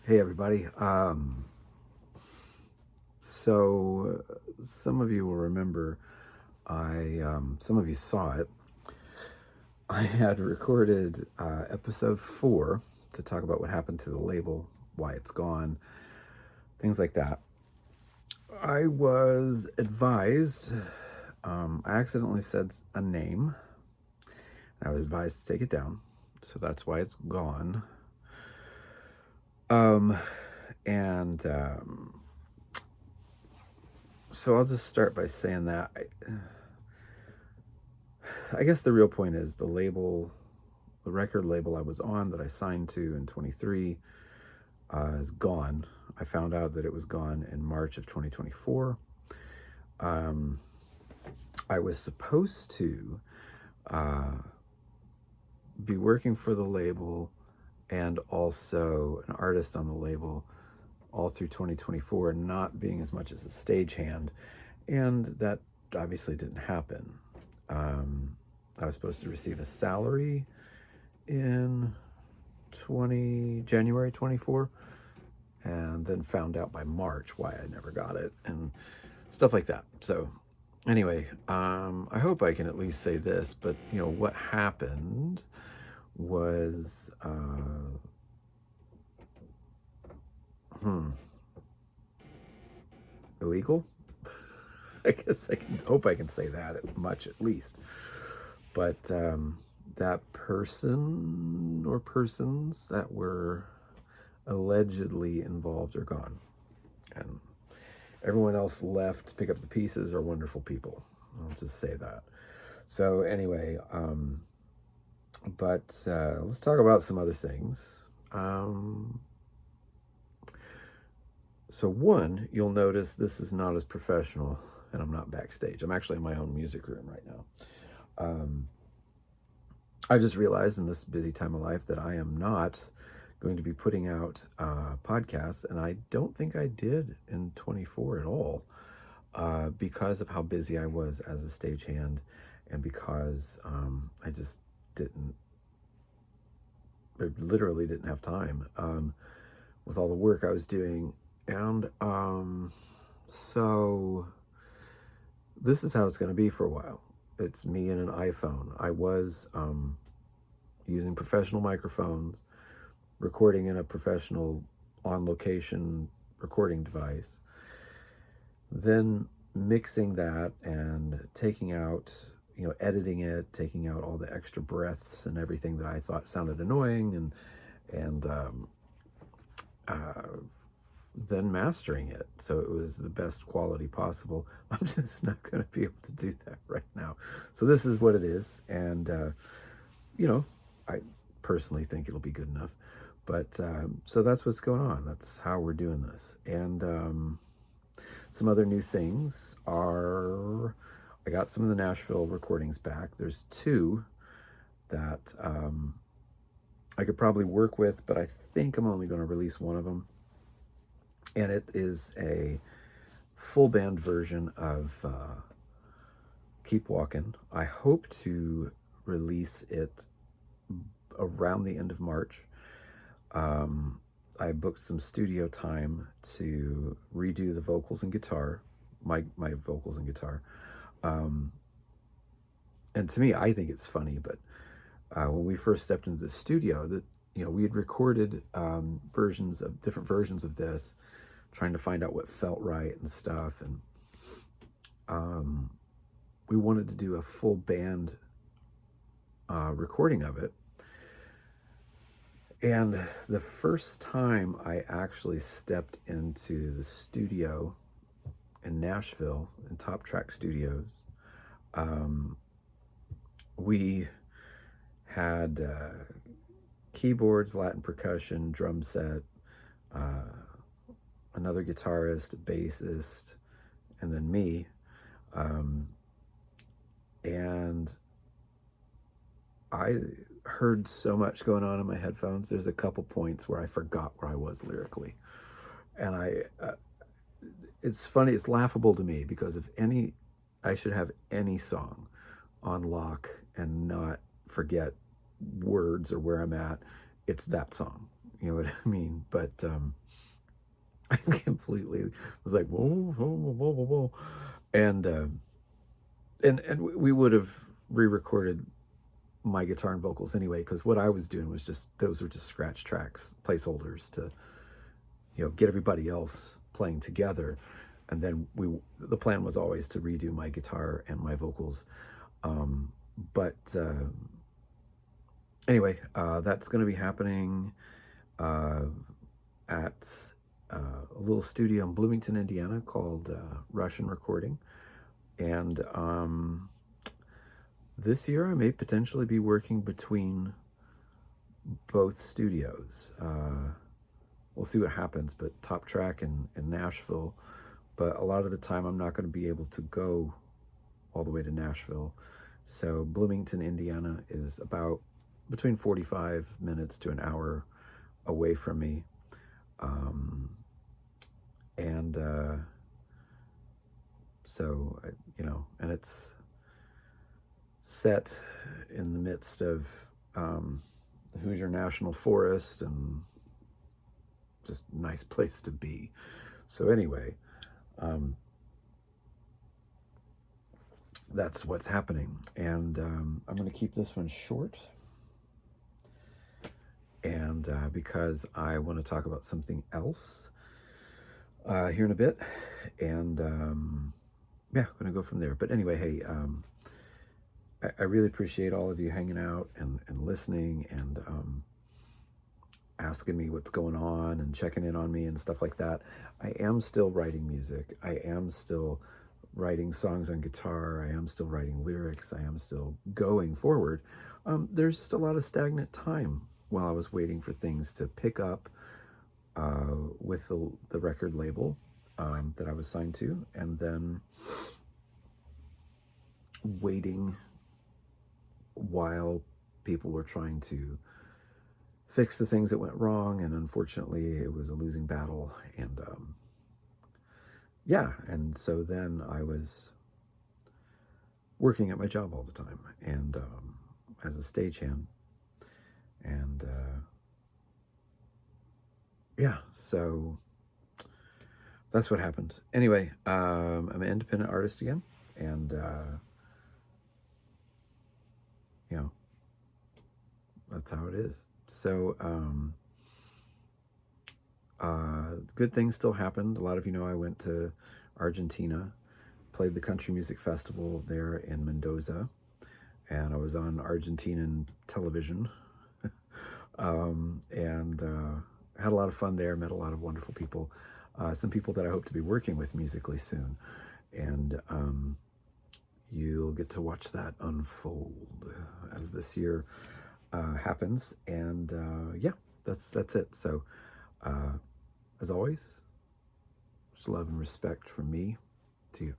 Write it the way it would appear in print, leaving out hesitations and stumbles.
Hey everybody. Some of you will remember some of you saw it. I had recorded episode 4 to talk about what happened to the label, why it's gone, things like that. I was advised, I accidentally said a name. I was advised to take it down, so that's why it's gone. Um, and So I'll just start by saying that I guess the real point is the record label I was on that I signed to in 23 is gone. I found out that it was gone in March of 2024. I was supposed to be working for the label and also an artist on the label all through 2024, not being as much as a stagehand, and that obviously didn't happen. I was supposed to receive a salary in January 24, and then found out by March why I never got it and stuff like that. So anyway, I hope I can at least say this, but what happened was illegal. I guess I can hope I can say that much at least. But that person or persons that were allegedly involved are gone. And everyone else left to pick up the pieces are wonderful people. I'll just say that. So anyway, let's talk about some other things. So one, you'll notice this is not as professional, and I'm not backstage. I'm actually in my own music room right now. I just realized in this busy time of life that I am not going to be putting out podcasts, and I don't think I did in 24 at all because of how busy I was as a stagehand, and because I just literally didn't have time with all the work I was doing. And so this is how it's going to be for a while. It's me and an iPhone. I was using professional microphones, recording in a professional on-location recording device, then mixing that and taking out, editing it, taking out all the extra breaths and everything that I thought sounded annoying, and then mastering it so it was the best quality possible. I'm just not going to be able to do that right now. So this is what it is, and I personally think it'll be good enough. But so that's what's going on. That's how we're doing this. And some other new things are, I got some of the Nashville recordings back. There's 2 that I could probably work with, but I think I'm only going to release one of them. And it is a full band version of Keep Walking. I hope to release it around the end of March. I booked some studio time to redo the vocals and guitar, my vocals and guitar. And to me, I think it's funny, but when we first stepped into the studio, that we had recorded different versions of this, trying to find out what felt right and stuff, and we wanted to do a full band recording of it. And the first time I actually stepped into the studio in Nashville, in Top Track Studios, we had keyboards, Latin percussion, drum set, another guitarist, a bassist, and then me. And I heard so much going on in my headphones. There's a couple points where I forgot where I was lyrically. And it's funny, it's laughable to me, because I should have any song on lock and not forget words or where I'm at, it's that song. You know what I mean? But I completely was like, whoa, whoa, whoa, whoa, whoa, whoa. And, and we would have re-recorded my guitar and vocals anyway, because what I was doing was just, those were just scratch tracks, placeholders to, get everybody else playing together. And then the plan was always to redo my guitar and my vocals. But anyway, that's going to be happening uh, at a little studio in Bloomington, Indiana called Russian Recording. And this year I may potentially be working between both studios. We'll see what happens, but Top Track in Nashville. But a lot of the time I'm not going to be able to go all the way to Nashville. So Bloomington, Indiana is about between 45 minutes to an hour away from me. And so, and it's set in the midst of the Hoosier National Forest, and just a nice place to be. So anyway, that's what's happening. And I'm going to keep this one short. And because I want to talk about something else here in a bit. And yeah, I'm going to go from there. But anyway, hey, I really appreciate all of you hanging out and listening and asking me what's going on and checking in on me and stuff like that. I am still writing music. I am still writing songs on guitar. I am still writing lyrics. I am still going forward. There's just a lot of stagnant time while I was waiting for things to pick up with the record label that I was signed to, and then waiting while people were trying to fix the things that went wrong, and unfortunately it was a losing battle. And yeah, and so then I was working at my job all the time, and as a stagehand, and yeah, so that's what happened. Anyway, I'm an independent artist again, and that's how it is. So good things still happened. A lot of you know I went to Argentina, played the country music festival there in Mendoza, and I was on Argentinian television. And had a lot of fun there, met a lot of wonderful people, some people that I hope to be working with musically soon. And you'll get to watch that unfold as this year happens. And yeah, that's it. So as always, much love and respect from me to you.